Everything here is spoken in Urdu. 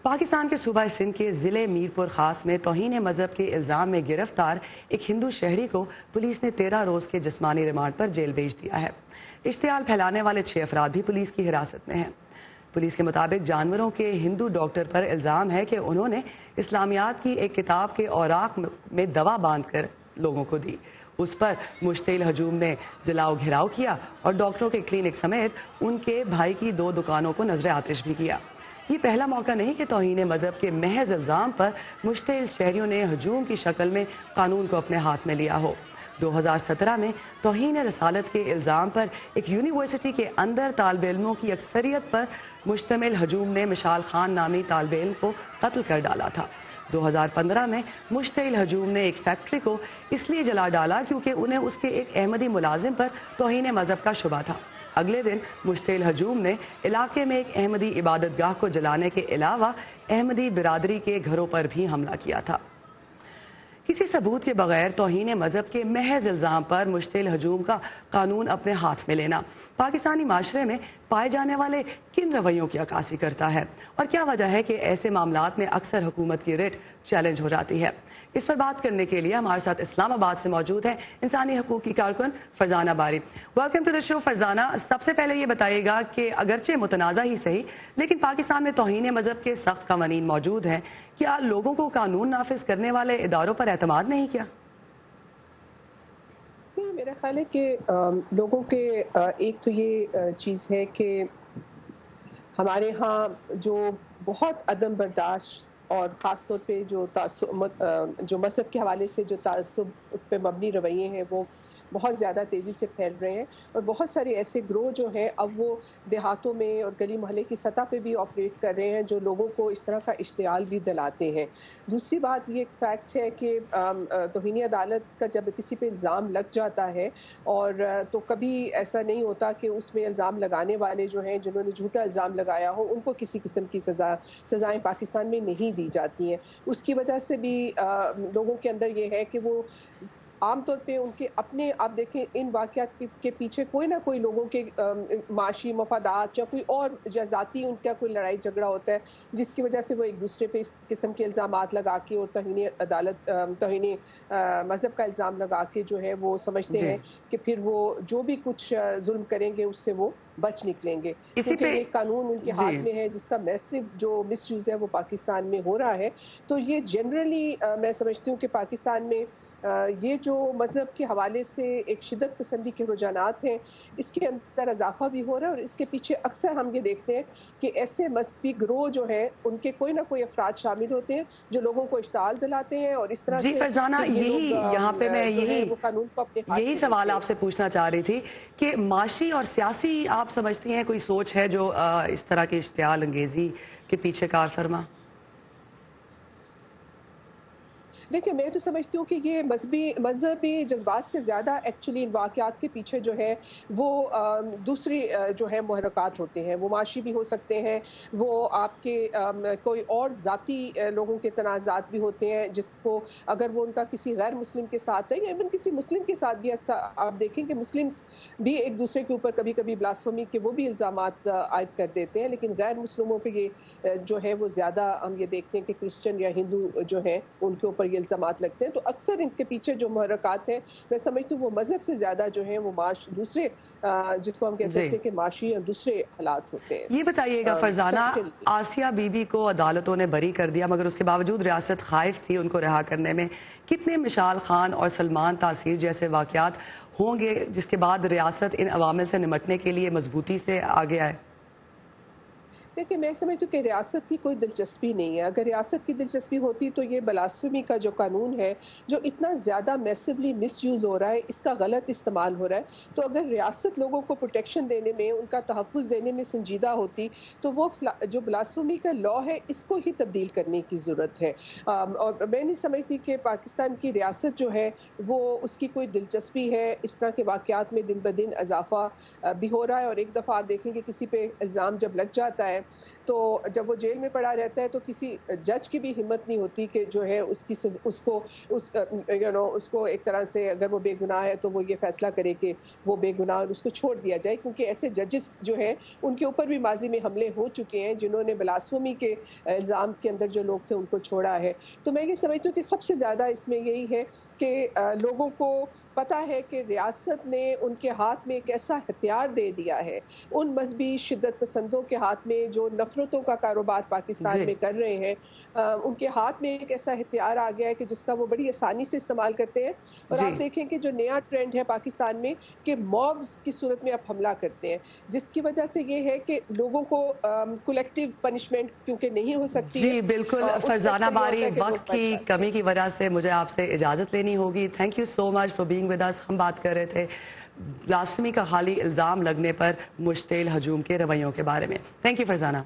پاکستان کے صوبہ سندھ کے ضلع میرپور خاص میں توہین مذہب کے الزام میں گرفتار ایک ہندو شہری کو پولیس نے 13 روز کے جسمانی ریمانڈ پر جیل بھیج دیا ہے۔ اشتعال پھیلانے والے 6 افراد بھی پولیس کی حراست میں ہیں۔ پولیس کے مطابق جانوروں کے ہندو ڈاکٹر پر الزام ہے کہ انہوں نے اسلامیات کی ایک کتاب کے اوراق میں دوا باندھ کر لوگوں کو دی۔ اس پر مشتعل ہجوم نے جلاؤ گھیراؤ کیا اور ڈاکٹروں کے کلینک سمیت ان کے بھائی کی 2 دکانوں کو نذر آتش بھی کیا۔ یہ پہلا موقع نہیں کہ توہین مذہب کے محض الزام پر مشتعل شہریوں نے ہجوم کی شکل میں قانون کو اپنے ہاتھ میں لیا ہو۔ 2017 میں توہین رسالت کے الزام پر ایک یونیورسٹی کے اندر طالب علموں کی اکثریت پر مشتمل ہجوم نے مشال خان نامی طالب علم کو قتل کر ڈالا تھا۔ 2015 میں مشتعل ہجوم نے ایک فیکٹری کو اس لیے جلا ڈالا کیونکہ انہیں اس کے ایک احمدی ملازم پر توہین مذہب کا شبہ تھا۔ اگلے دن مشتعل ہجوم نے علاقے میں ایک احمدی عبادت گاہ کو جلانے کے علاوہ احمدی برادری کے گھروں پر بھی حملہ کیا تھا۔ کسی ثبوت کے بغیر توہین مذہب کے محض الزام پر مشتعل ہجوم کا قانون اپنے ہاتھ میں لینا پاکستانی معاشرے میں پائے جانے والے کن رویوں کی عکاسی کرتا ہے، اور کیا وجہ ہے کہ ایسے معاملات میں اکثر حکومت کی ریٹ چیلنج ہو جاتی ہے؟ اس پر بات کرنے کے لیے ہمارے ساتھ اسلام آباد سے موجود ہے انسانی حقوق کی کارکن فرزانہ باری۔ ویلکم ٹو دی شو فرزانہ۔ سب سے پہلے یہ بتائیے گا کہ اگرچہ متنازع ہی صحیح لیکن پاکستان میں توہین مذہب کے سخت قوانین موجود ہیں، کیا لوگوں کو قانون نافذ کرنے والے اداروں پر اعتماد نہیں کیا؟ میرا خیال ہے کہ لوگوں کے ایک تو یہ چیز ہے کہ ہمارے ہاں جو بہت عدم برداشت اور خاص طور پہ جو مذہب کے حوالے سے جو تعصب پہ مبنی رویے ہیں وہ بہت زیادہ تیزی سے پھیل رہے ہیں، اور بہت سارے ایسے گروہ جو ہیں اب وہ دیہاتوں میں اور گلی محلے کی سطح پہ بھی آپریٹ کر رہے ہیں جو لوگوں کو اس طرح کا اشتعال بھی دلاتے ہیں۔ دوسری بات یہ ایک فیکٹ ہے کہ توہین عدالت کا جب کسی پہ الزام لگ جاتا ہے اور تو کبھی ایسا نہیں ہوتا کہ اس میں الزام لگانے والے جو ہیں جنہوں نے جھوٹا الزام لگایا ہو ان کو کسی قسم کی سزائیں پاکستان میں نہیں دی جاتی ہیں۔ اس کی وجہ سے بھی لوگوں کے اندر یہ ہے کہ وہ عام طور پہ ان کے اپنے آپ دیکھیں ان واقعات کے پیچھے کوئی نہ کوئی لوگوں کے معاشی مفادات یا کوئی اور یا ذاتی ان کا کوئی لڑائی جھگڑا ہوتا ہے جس کی وجہ سے وہ ایک دوسرے پہ اس قسم کے الزامات لگا کے اور توہین مذہب کا الزام لگا کے جو ہے وہ سمجھتے ہیں کہ پھر وہ جو بھی کچھ ظلم کریں گے اس سے وہ بچ نکلیں گے، کیونکہ یہ قانون ان کے ہاتھ میں ہے جس کا میسو جو مس یوز ہے وہ پاکستان میں ہو رہا ہے۔ تو یہ جنرلی میں سمجھتی ہوں کہ پاکستان میں یہ جو مذہب کے حوالے سے ایک شدت پسندی کے رجحانات ہیں اس کے اندر اضافہ بھی ہو رہا ہے، اور اس کے پیچھے اکثر ہم یہ دیکھتے ہیں کہ ایسے مذہبی گروہ جو ہیں ان کے کوئی نہ کوئی افراد شامل ہوتے ہیں جو لوگوں کو اشتعال دلاتے ہیں، اور اس طرح سے فرزانہ یہاں پہ میں یہی سوال آپ سے پوچھنا چاہ رہی تھی کہ معاشی اور سیاسی آپ سمجھتی ہیں کوئی سوچ ہے جو اس طرح کے اشتعال انگیزی کے پیچھے کار فرما؟ دیکھیں میں تو سمجھتی ہوں کہ یہ مذہبی جذبات سے زیادہ ایکچولی ان واقعات کے پیچھے جو ہے وہ دوسری جو ہے محرکات ہوتے ہیں، وہ معاشی بھی ہو سکتے ہیں، وہ آپ کے کوئی اور ذاتی لوگوں کے تنازعات بھی ہوتے ہیں جس کو اگر وہ ان کا کسی غیر مسلم کے ساتھ ہے یا ایون کسی مسلم کے ساتھ بھی اکثر آپ دیکھیں کہ مسلمز بھی ایک دوسرے کے اوپر کبھی کبھی بلاسفمی کے وہ بھی الزامات عائد کر دیتے ہیں، لیکن غیر مسلموں پہ یہ جو ہے وہ زیادہ ہم یہ دیکھتے ہیں کہ کرسچن یا ہندو جو ہیں ان کے اوپر یہ الزامات لگتے ہیں۔ تو اکثر ان کے پیچھے جو محرکات ہیں میں سمجھتی ہوں وہ مذہب سے زیادہ جو ہیں وہ دوسرے جس کو ہم کہہ سکتے ہیں کہ معاشی اور دوسرے حالات ہوتے ہیں۔ یہ بتائیے گا فرزانہ، آسیہ بی بی کو عدالتوں نے بری کر دیا مگر اس کے باوجود ریاست خائف تھی ان کو رہا کرنے میں، کتنے مشال خان اور سلمان تاثیر جیسے واقعات ہوں گے جس کے بعد ریاست ان عوامل سے نمٹنے کے لیے مضبوطی سے آگے آئے؟ دیکھیں میں سمجھتی ہوں کہ ریاست کی کوئی دلچسپی نہیں ہے، اگر ریاست کی دلچسپی ہوتی تو یہ بلاسفمی کا جو قانون ہے جو اتنا زیادہ میسولی مس یوز ہو رہا ہے، اس کا غلط استعمال ہو رہا ہے، تو اگر ریاست لوگوں کو پروٹیکشن دینے میں ان کا تحفظ دینے میں سنجیدہ ہوتی تو وہ جو بلاسفمی کا لا ہے اس کو ہی تبدیل کرنے کی ضرورت ہے۔ اور میں نہیں سمجھتی کہ پاکستان کی ریاست جو ہے وہ اس کی کوئی دلچسپی ہے، اس طرح کے واقعات میں دن بدن اضافہ بھی ہو رہا ہے، اور ایک دفعہ آپ دیکھیں کہ کسی پہ الزام جب لگ جاتا ہے تو جب وہ جیل میں پڑا رہتا ہے تو کسی جج کی بھی ہمت نہیں ہوتی کہ جو ہے اس کو ایک طرح سے اگر وہ بے گناہ ہے تو وہ یہ فیصلہ کرے کہ وہ بے گناہ اور اس کو چھوڑ دیا جائے، کیونکہ ایسے ججز جو ہیں ان کے اوپر بھی ماضی میں حملے ہو چکے ہیں جنہوں نے بلاسفمی کے الزام کے اندر جو لوگ تھے ان کو چھوڑا ہے۔ تو میں یہ سمجھتی ہوں کہ سب سے زیادہ اس میں یہی ہے کہ لوگوں کو پتہ ہے کہ ریاست نے ان کے ہاتھ میں ایک ایسا ہتھیار دے دیا ہے، ان مذہبی شدت پسندوں کے ہاتھ میں جو نفرتوں کا کاروبار پاکستان جی میں کر رہے ہیں، ان کے ہاتھ میں ایک ایسا ہتھیار آ گیا ہے کہ جس کا وہ بڑی آسانی سے استعمال کرتے ہیں۔ اور جی آپ دیکھیں کہ جو نیا ٹرینڈ ہے پاکستان میں کہ موبز کی صورت میں اب حملہ کرتے ہیں، جس کی وجہ سے یہ ہے کہ لوگوں کو کولیکٹیو پنشمنٹ کیونکہ نہیں ہو سکتی ہے، جی بالکل اس سے فرزانہ اکثر یہ ہوتا باری، ہے کہ لوگ وقت بچ کی جاتے ہیں۔ کمی کی وجہ سے مجھے آپ سے اجازت لینی ہوگی. Thank you so much for being with us. ہم بات کر رہے تھے بلاسفمی کا خالی الزام لگنے پر مشتعل ہجوم کے رویوں کے بارے میں. Thank you Farzana.